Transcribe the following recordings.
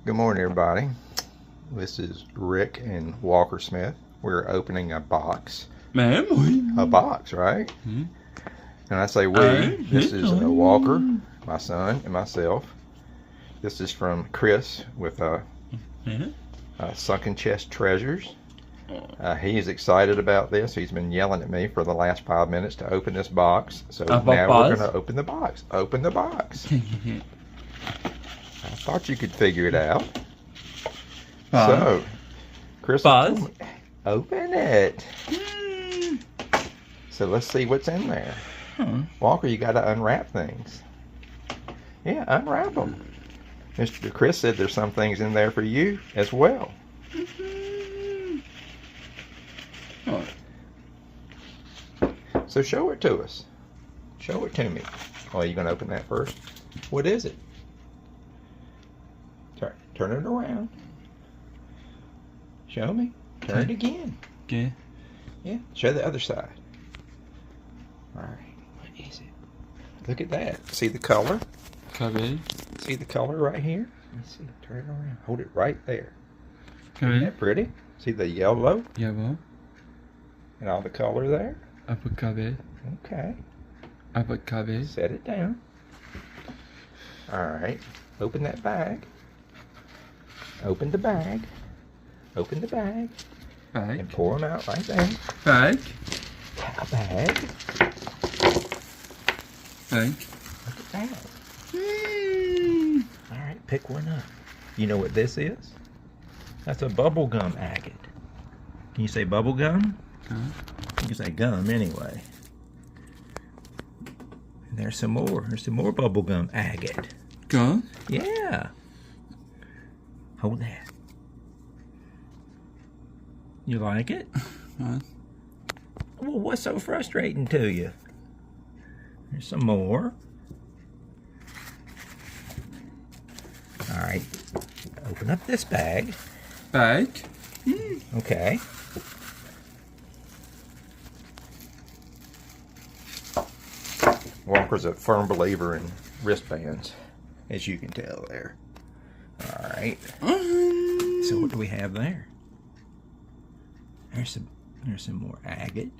Good morning, everybody. This is Rick and Walker Smith. We're opening a box. A box, right? And I say we. This is Walker, my son, and myself. This is from Kris with Sunken Chest Treasures. He's excited about this. He's been yelling at me for the last 5 minutes to open this box. So now we're going to open the box. Open the box. I thought you could figure it out. So, Kris, open it. So let's see what's in there. Walker, you got to unwrap things. Yeah, unwrap them. Mr. Kris said there's some things in there for you as well. So show it to us. Show it to me. Oh, you gonna open that first? What is it? Turn it around. Show me. Turn it again. Okay. Yeah. Show the other side. All right. What is it? Look at that. See the color? Cabbage. See the color right here? Let's see. Turn it around. Hold it right there. Cabbage. Isn't that pretty? See the yellow? Yellow. And all the color there? Apple cabbage. Okay. Apple cabbage. Set it down. All right. Open that bag. Open the bag. Open the bag. Bag. And pour them out right there. Bag. A bag. Bag. Look at that. All right, pick one up. You know what this is? That's a bubble gum agate. Can you say bubble gum? You can say gum anyway. And there's some more. There's some more bubble gum agate. Gum? Yeah. Hold that. You like it? Well, what's so frustrating to you? There's some more. All right. Open up this bag. Bag. Okay. Walker's a firm believer in wristbands, as you can tell there. All right. So what do we have there? There's some more agate.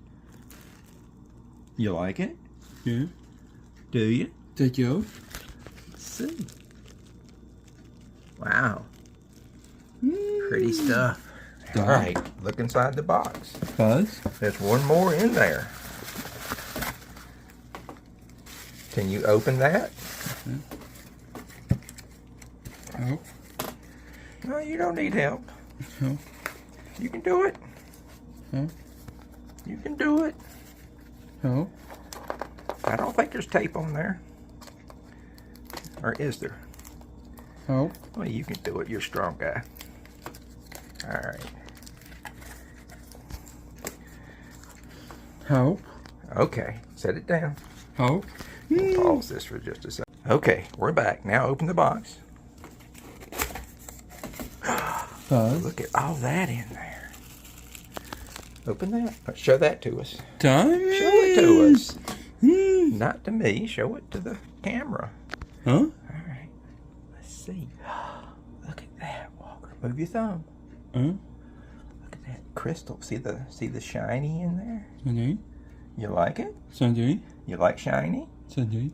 You like it? Yeah. Do you? Thank you. Let's see. Wow. Pretty stuff. All right. Look inside the box. Buzz. There's one more in there. Can you open that? Help. No, you don't need help. Help. You can do it. Help. You can do it. Help. I don't think there's tape on there. Or is there? Help. Well, you can do it. You're a strong guy. All right. Help. Okay. Set it down. Help. We'll pause this for just a second. Okay, we're back. Now open the box. Buzz. Look at all that in there. Open that. Show that to us. Done. Show it to us. Not to me. Show it to the camera. Huh? All right. Let's see. Look at that, Walker. Move your thumb. Look at that crystal. See the shiny in there? Sunday. You like it? Sunday. You like shiny? Sunday.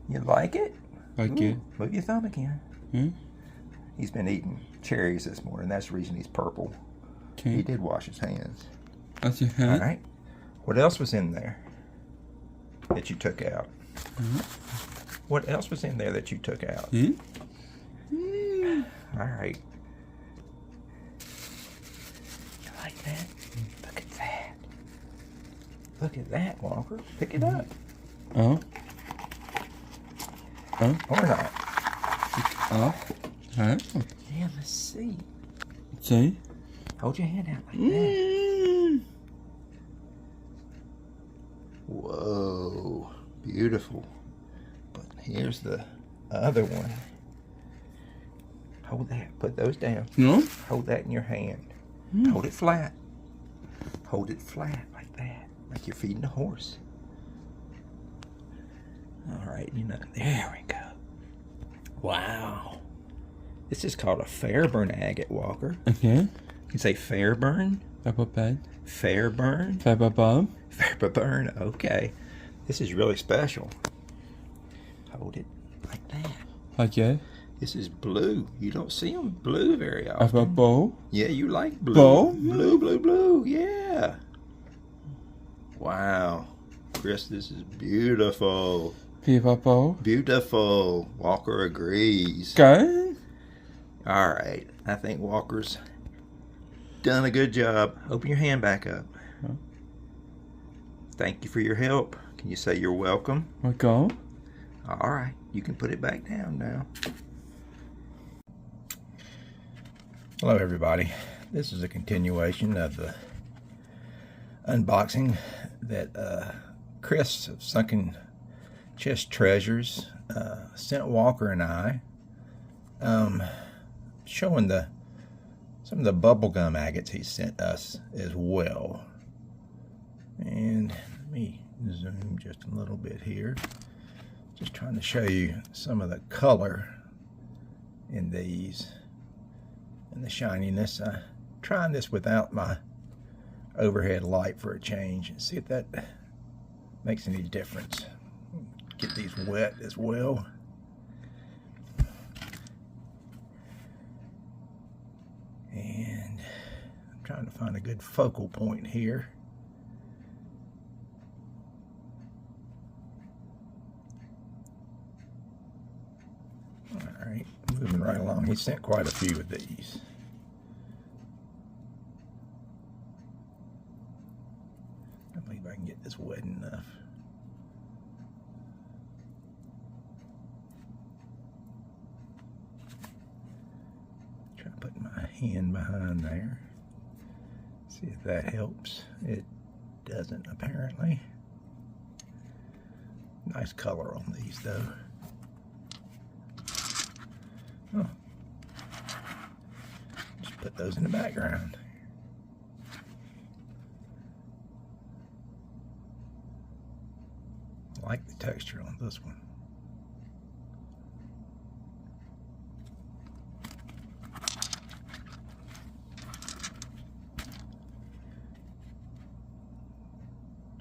You like it? Like it. Move your thumb again. He's been eating cherries this morning. That's the reason he's purple. Okay. He did wash his hands. That's your All hand. right. What else was in there that you took out? What else was in there that you took out? All right. You like that? Look at that. Look at that, Walker. Pick it up. Oh. Oh. Or not. Oh. Huh? Yeah, let's see. See? Hold your hand out like that. Whoa. Beautiful. But here's the other one. Hold that. Put those down. No? Hold that in your hand. Hold it flat. Hold it flat like that. Like you're feeding a horse. All right, there we go. Wow. This is called a Fairburn agate walker. Okay. You can say Fairburn. Fairburn. Fairburn. Fairburn. Fairburn. Okay. This is really special. Hold it like that. Okay. This is blue. You don't see them blue very often. Have a bow. Yeah, you like blue. Bow? Blue, blue, blue. Yeah. Wow. Kris, this is beautiful. Beautiful. Beautiful. Walker agrees. Okay. All right. I think Walker's done a good job. Open your hand back up. Huh? Thank you for your help. Can you say you're welcome? Welcome. All right. You can put it back down now. Hello, everybody. This is a continuation of the unboxing that Kris of Sunken Chest Treasures sent Walker and I, showing some of the bubblegum agates he sent us as well. And let me zoom just a little bit here. Just trying to show you some of the color in these and the shininess. I'm trying this without my overhead light for a change and see if that makes any difference. Get these wet as well. And I'm trying to find a good focal point here. Alright, moving right along. He sent quite a few of these. I believe I can get this wet enough. Try to put my hand behind there. See if that helps. It doesn't, apparently. Nice color on these, though. Oh. Just put those in the background. I like the texture on this one.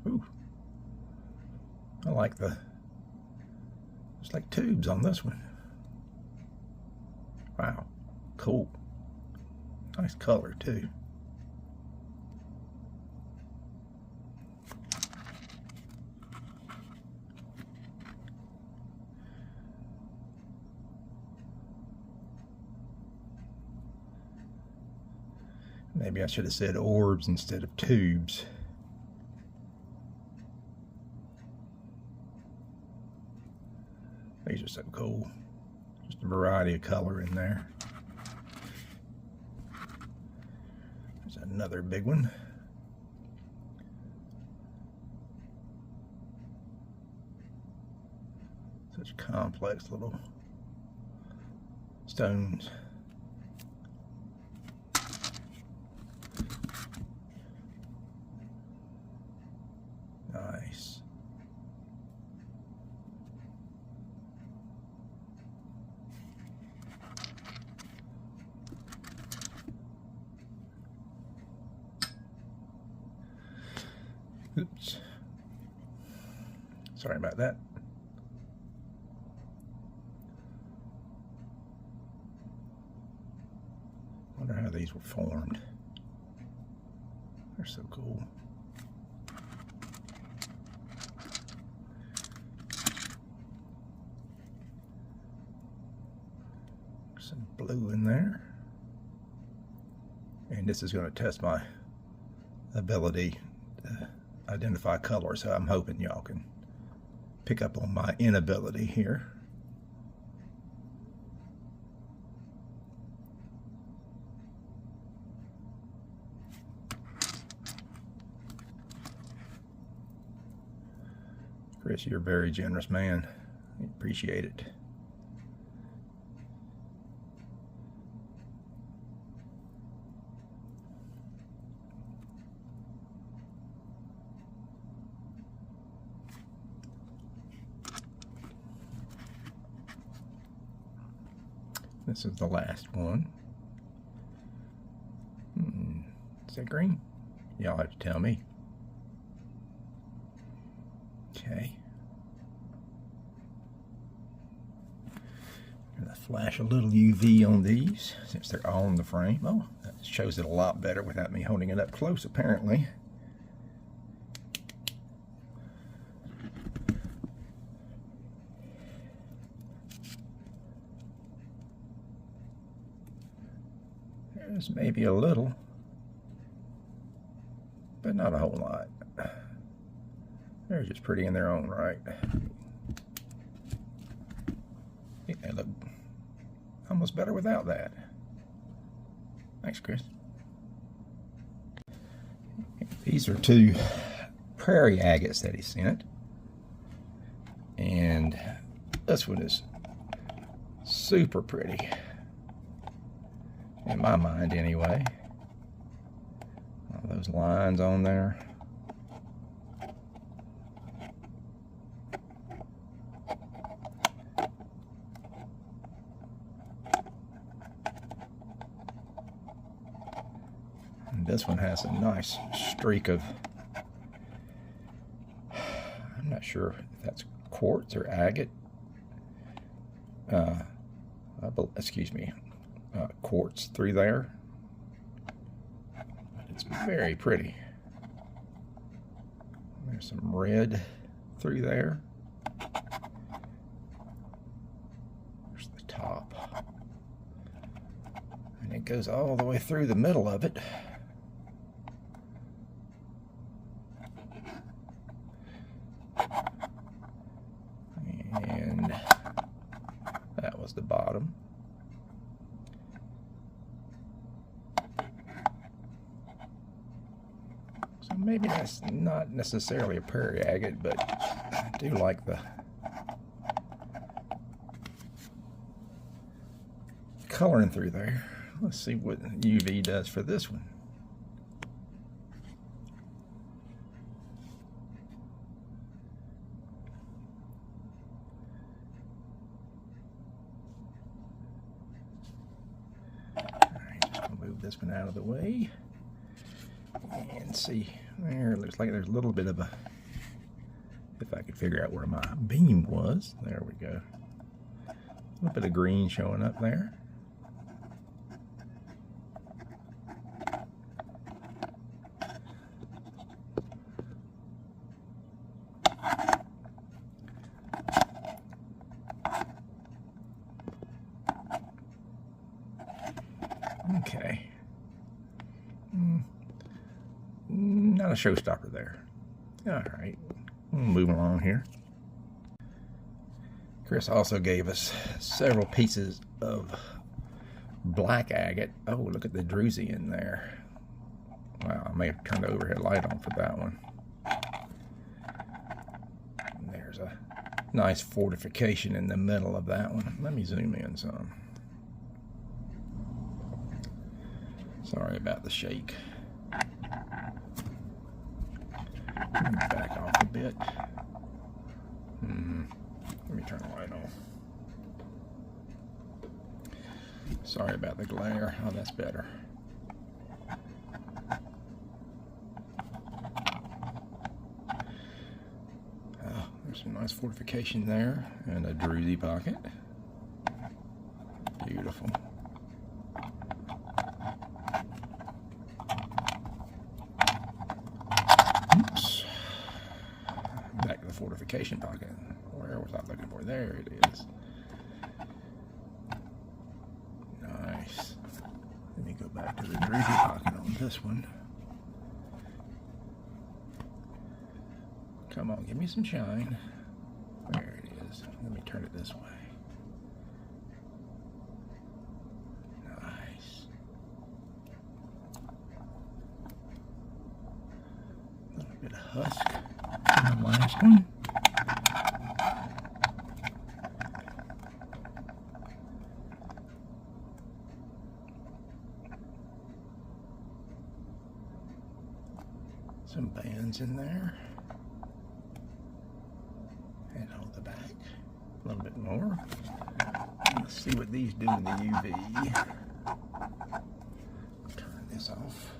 Ooh. I like it's like tubes on this one. Wow, cool. Nice color too. Maybe I should have said orbs instead of tubes. These are so cool. Just a variety of color in there. There's another big one. Such complex little stones. Nice. Oops. Sorry about that. Wonder how these were formed. They're so cool. Some blue in there. And this is going to test my ability to identify color, so I'm hoping y'all can pick up on my inability here. Kris, you're a very generous man. I appreciate it. This is the last one. Is that green? Y'all have to tell me. Okay. I'm gonna flash a little UV on these since they're all in the frame. Oh, that shows it a lot better without me holding it up close, apparently. There's maybe a little, but not a whole lot. They're just pretty in their own right. I think they look almost better without that. Thanks, Kris. These are 2 prairie agates that he sent. And this one is super pretty. In my mind, anyway. All those lines on there. And this one has a nice streak of, I'm not sure if that's quartz or agate. Excuse me. Quartz through there. It's very pretty. There's some red through there. There's the top. And it goes all the way through the middle of it. And that was the bottom. Maybe that's not necessarily a prairie agate, but I do like the coloring through there. Let's see what UV does for this one. Alright, just gonna move this one out of the way and see. There, it looks like there's a little bit of a, if I could figure out where my beam was. There we go. A little bit of green showing up there. Okay. Not a showstopper there. Alright, moving along here. Kris also gave us several pieces of black agate. Oh, look at the druzy in there. Wow, I may have turned the overhead light on for that one. And there's a nice fortification in the middle of that one. Let me zoom in some. Sorry about the shake. Let me back off a bit. Let me turn the light on. Sorry about the glare. Oh, that's better. Oh, there's some nice fortification there and a druzy pocket. Beautiful. Oops. Back to the fortification pocket. Where was I looking for? There it is. Nice. Let me go back to the druzy pocket on this one. Come on, give me some shine. There it is. Let me turn it this way. Nice. A little bit of husk on the last one. Some bands in there. And on the back, a little bit more. Let's see what these do in the UV. Turn this off.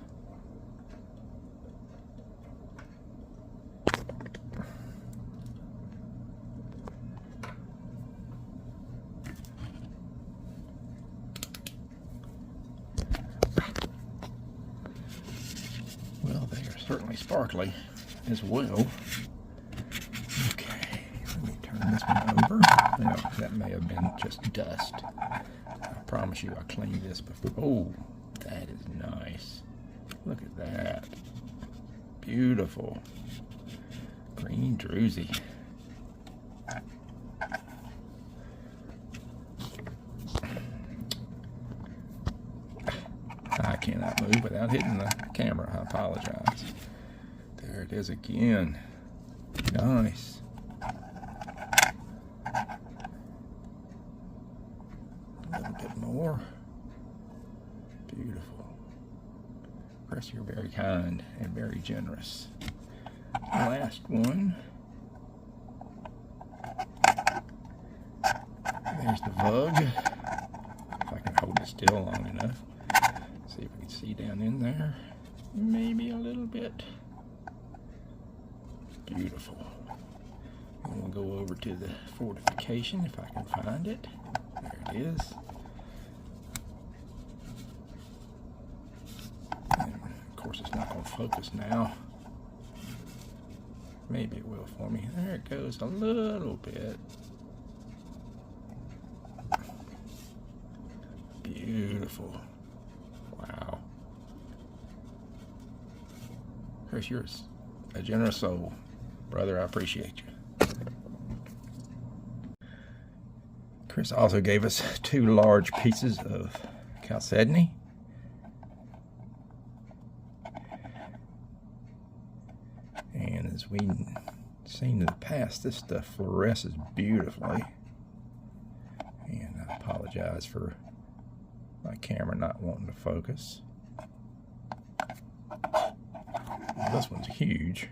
Well, they are certainly sparkly as well. Okay, let me turn this one over. Well, that may have been just dust. I promise you I cleaned this before. Oh, that is nice. Look at that. Beautiful. Green druzy. I cannot move without hitting the camera. I apologize. There it is again. Nice. A little bit more. Beautiful. Kris, you're very kind and very generous. Last one. There's the bug. If I can hold it still long enough. See if we can see down in there. Maybe a little bit. Beautiful. And we'll go over to the fortification if I can find it. There it is. And of course it's not going to focus now. Maybe it will for me. There it goes a little bit. Beautiful. Wow. Kris, you're a generous soul. Brother, I appreciate you. Kris also gave us 2 large pieces of chalcedony. And as we've seen in the past, this stuff fluoresces beautifully. And I apologize for my camera not wanting to focus. This one's huge.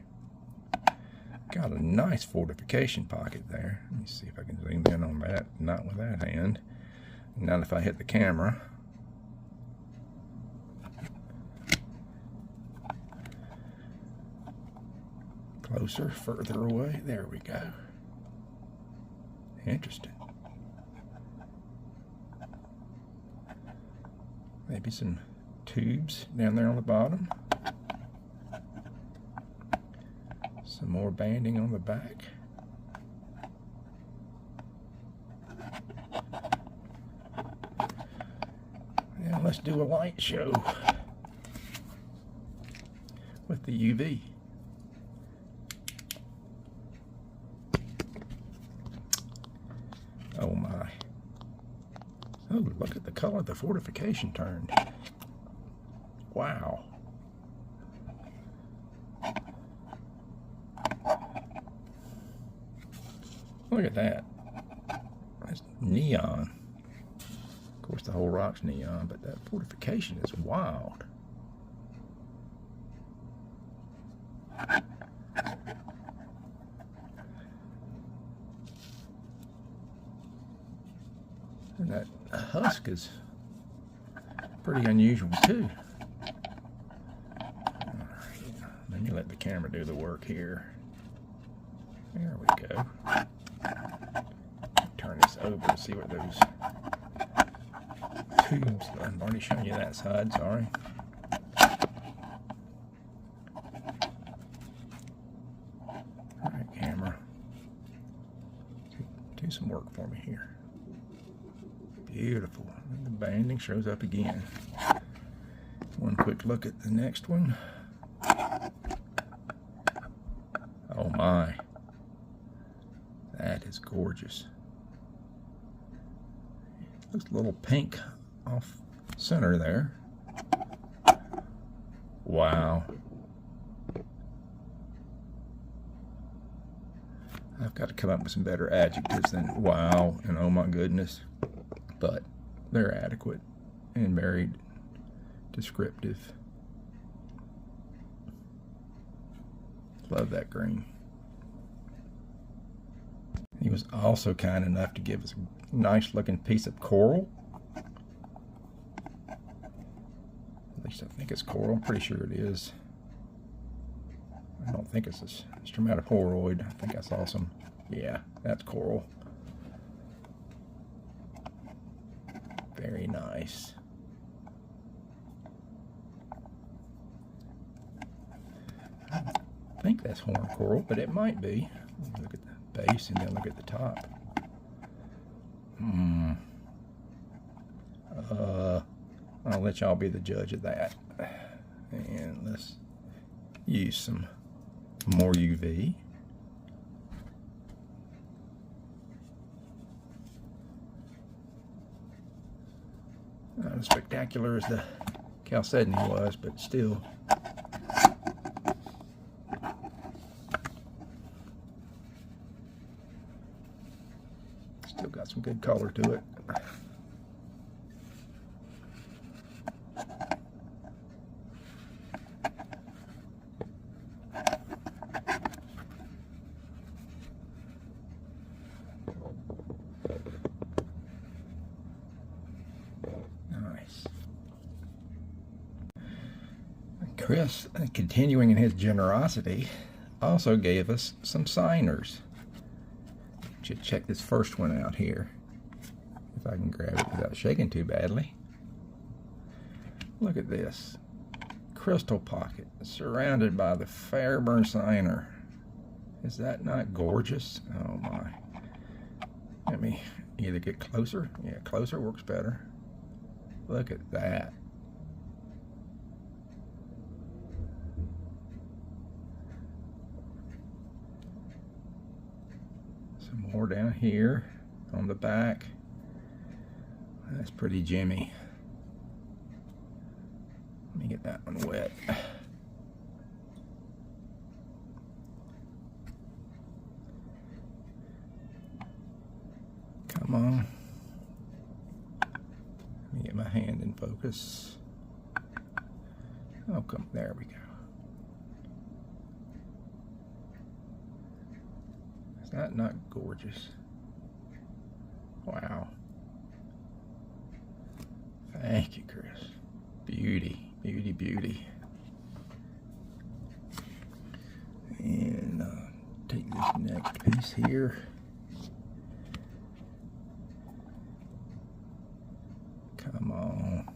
Got a nice fortification pocket there. Let me see if I can zoom in on that. Not with that hand. Not if I hit the camera. Closer, further away. There we go. Interesting. Maybe some tubes down there on the bottom. Some more banding on the back. Now let's do a light show with the UV. Oh my. Oh, look at the color the fortification turned. Wow. Look at that. That's neon. Of course, the whole rock's neon, but that fortification is wild. And that husk is pretty unusual, too. All right. Let me let the camera do the work here. There we go. Turn this over to see what those tubes. I've already shown you that side, sorry. Alright, camera. Do some work for me here. Beautiful. And the banding shows up again. One quick look at the next one. Oh my. That is gorgeous. Looks a little pink off center there. Wow. I've got to come up with some better adjectives than wow and oh my goodness. But they're adequate and very descriptive. Love that green. He was also kind enough to give us nice looking piece of coral. At least I think it's coral. I'm pretty sure it is. I don't think it's a stromatoporoid. I think I saw some. Yeah, that's coral. Very nice. I think that's horn coral, but it might be. Look at the base and then look at the top. I'll let y'all be the judge of that. And let's use some more UV. Not as spectacular as the chalcedony was, but still. Still got some good color to it. Nice. Kris, continuing in his generosity, also gave us some signers. Should check this first one out here, if I can grab it without shaking too badly. Look at this crystal pocket surrounded by the Fairburn signer. Is that not gorgeous? Oh my. Let me either get closer. Yeah, closer works better. Look at that. Some more down here on the back. That's pretty Jimmy. Let me get that one wet. Come on. Let me get my hand in focus. Oh, come, there we go. Is that not gorgeous? Wow. Thank you, Kris. Beauty, beauty, beauty. And take this next piece here. Come on.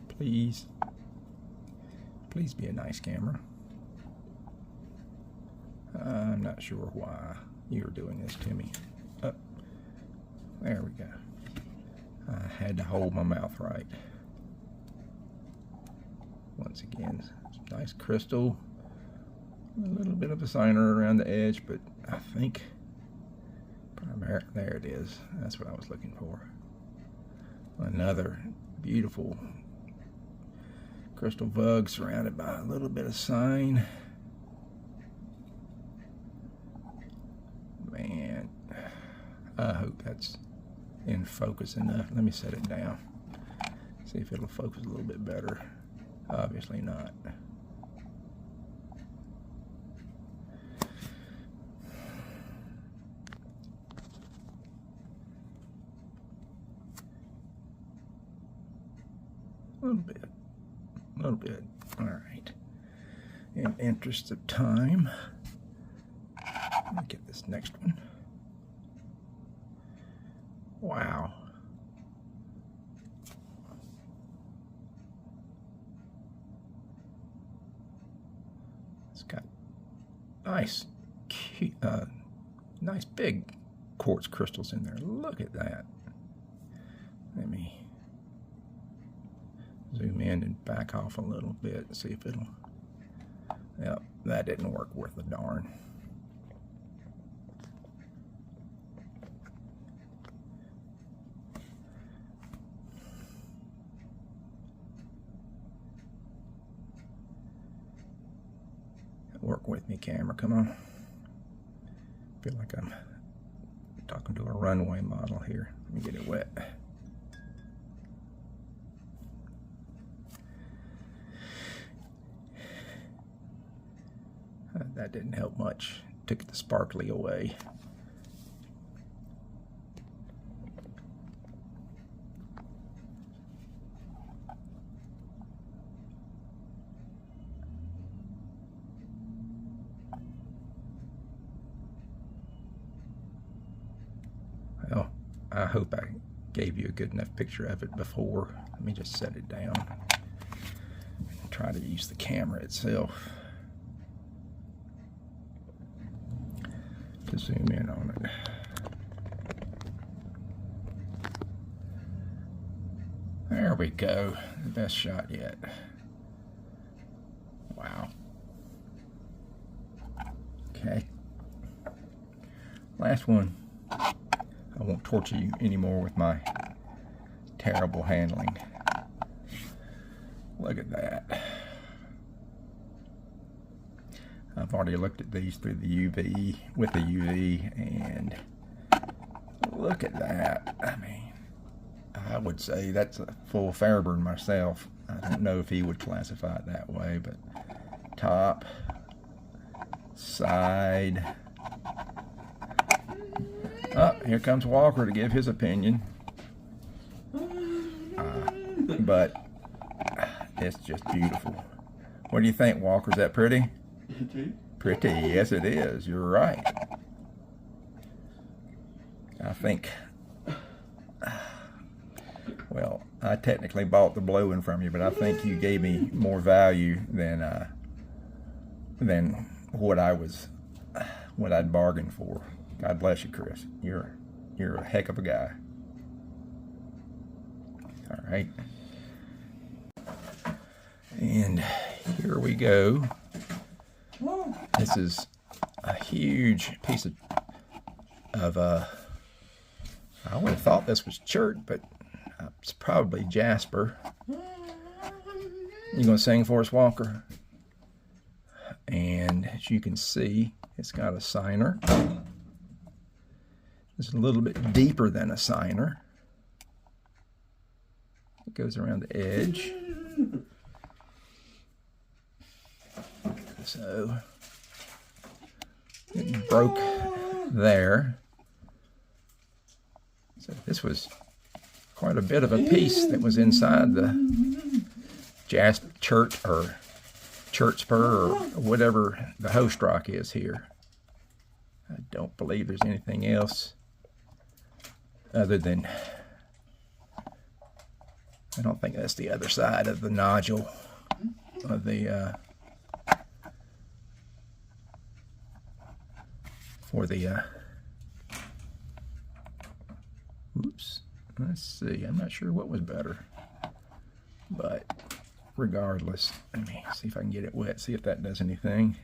Please. Please be a nice camera. I'm not sure why you're doing this to me. Oh, there we go. I had to hold my mouth right. Once again, some nice crystal. A little bit of a signer around the edge, but I think primarily, there it is. That's what I was looking for. Another beautiful crystal vug surrounded by a little bit of sign. Man, I hope that's in focus enough. Let me set it down. See if it'll focus a little bit better. Obviously not. A little bit. A little bit. All right. In interest of time, let me get this next one. Wow. It's got nice, cute, nice big quartz crystals in there. Look at that. Let me zoom in and back off a little bit and see if it'll. Yep, that didn't work worth a darn. Work with me, camera, come on. Feel like I'm talking to a runway model here. Let me get it wet. That didn't help much. Took the sparkly away. I hope I gave you a good enough picture of it before. Let me just set it down and try to use the camera itself to zoom in on it. There we go. The best shot yet. Wow. Okay. Last one. I won't torture you anymore with my terrible handling. Look at that. I've already looked at these through the UV, with the UV, and look at that. I mean, I would say that's a full Fairburn myself. I don't know if he would classify it that way, but top, side. Oh, here comes Walker to give his opinion. But it's just beautiful. What do you think, Walker? Is that pretty? Pretty, yes it is. You're right. I think, well, I technically bought the blue one from you, but I think you gave me more value than what I'd bargained for. God bless you, Kris. You're a heck of a guy. All right. And here we go. This is a huge piece of I would have thought this was chert, but it's probably jasper. You gonna sing for us, Walker? And as you can see, it's got a signer. It's a little bit deeper than a signer. It goes around the edge. So it broke there. So this was quite a bit of a piece that was inside the jasper chert or chert spur or whatever the host rock is here. I don't believe there's anything else other than, I don't think that's the other side of the nodule of the for the oops, let's see, I'm not sure what was better, but regardless, let me see if I can get it wet, see if that does anything.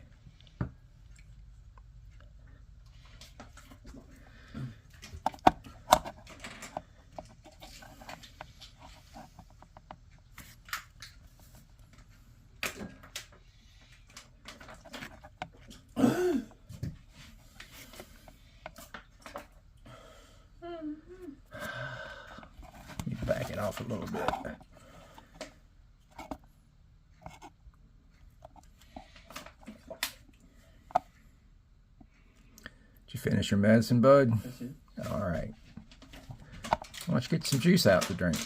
Back it off a little bit. Did you finish your medicine, bud? That's it. All right. Why don't you get some juice out to drink?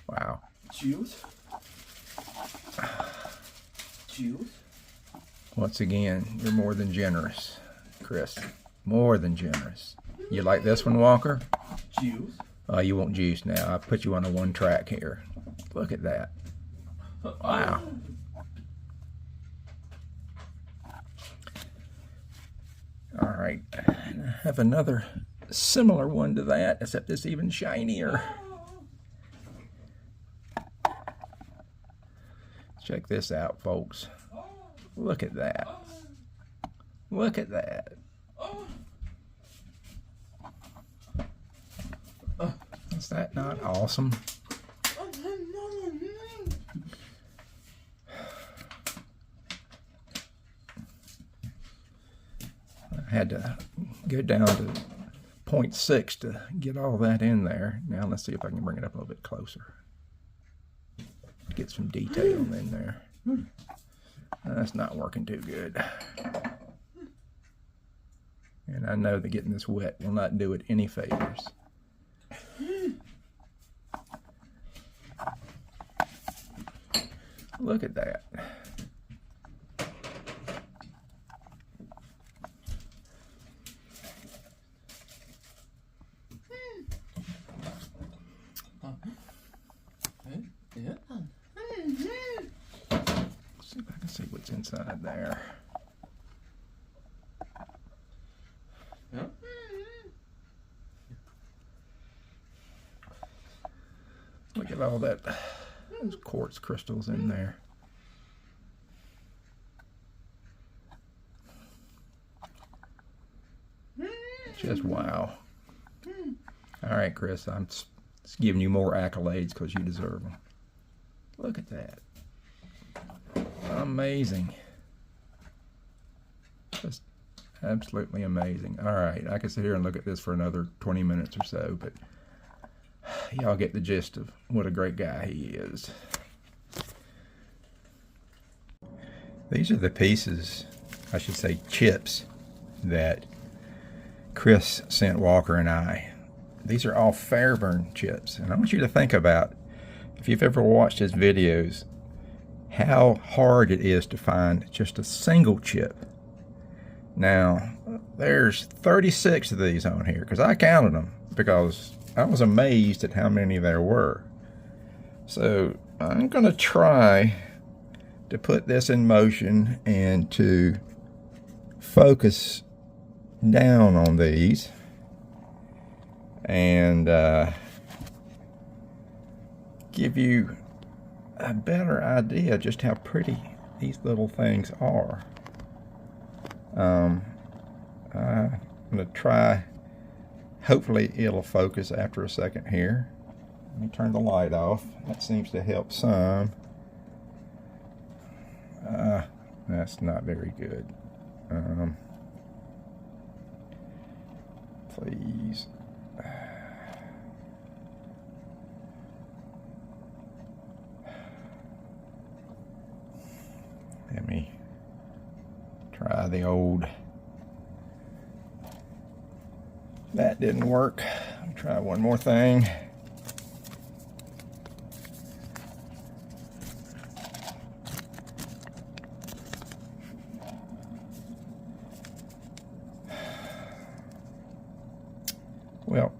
Wow. Juice? Juice? Once again, you're more than generous, Kris. More than generous. You like this one, Walker? Juice? Oh, you want juice now. I put you on a one track here. Look at that. Wow. All right. I have another similar one to that, except it's even shinier. Check this out, folks. Look at that. Look at that. Is that not awesome? I had to go down to 0.6 to get all that in there. Now let's see if I can bring it up a little bit closer. Get some detail in there. That's not working too good. And I know that getting this wet will not do it any favors. Look at that. inside there. Yep. Look at all that, those quartz crystals in there. Just wow. All right, Kris, I'm just giving you more accolades because you deserve them. Look at that. Amazing. Just absolutely amazing. All right, I could sit here and look at this for another 20 minutes or so, but y'all get the gist of what a great guy he is. These are the pieces, I should say chips, that Kris sent Walker and I. These are all Fairburn chips, and I want you to think about, if you've ever watched his videos, how hard it is to find just a single chip. Now, there's 36 of these on here, because I counted them, because I was amazed at how many there were. So I'm going to try to put this in motion and to focus down on these and give you a better idea just how pretty these little things are. I'm going to try, hopefully it'll focus after a second here. Let me turn the light off. That seems to help some. That's not very good. Please. Let me try the old. That didn't work. I'll try one more thing. Well,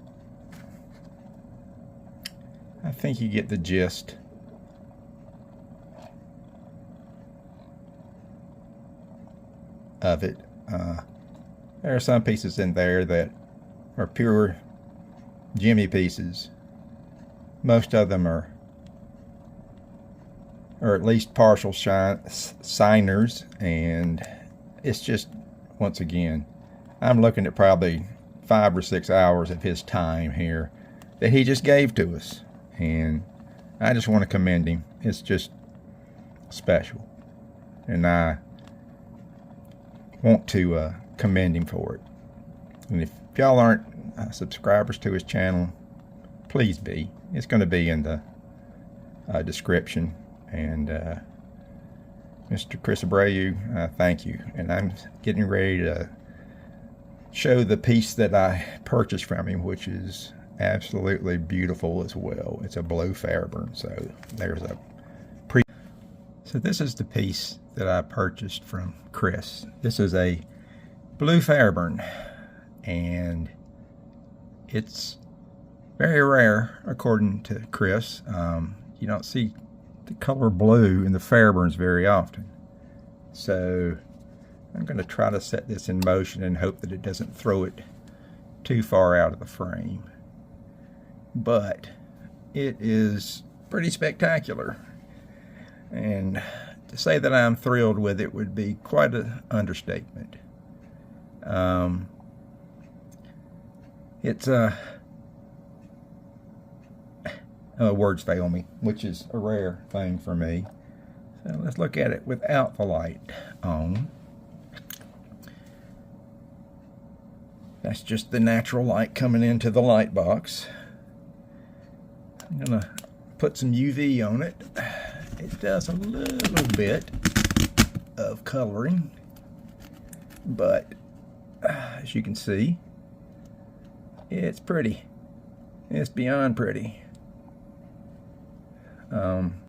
I think you get the gist. Of it. There are some pieces in there that are pure Jimmy pieces. Most of them are at least partial signers, and it's just, once again, I'm looking at probably 5 or 6 hours of his time here that he just gave to us, and I just want to commend him. It's just special, and I want to commend him for it. And if y'all aren't subscribers to his channel, please be. It's going to be in the description. And Mr. Kris Abreu, thank you. And I'm getting ready to show the piece that I purchased from him, which is absolutely beautiful as well. It's a blue Fairburn, so there's a So this is the piece that I purchased from Kris. This is a blue Fairburn, and it's very rare according to Kris. You don't see the color blue in the Fairburns very often. So I'm going to try to set this in motion and hope that it doesn't throw it too far out of the frame. But it is pretty spectacular. And to say that I'm thrilled with it would be quite an understatement. It's words fail me, which is a rare thing for me. So let's look at it without the light on. That's just the natural light coming into the light box. I'm gonna put some UV on it. It does a little bit of coloring, but as you can see, it's pretty. It's beyond pretty.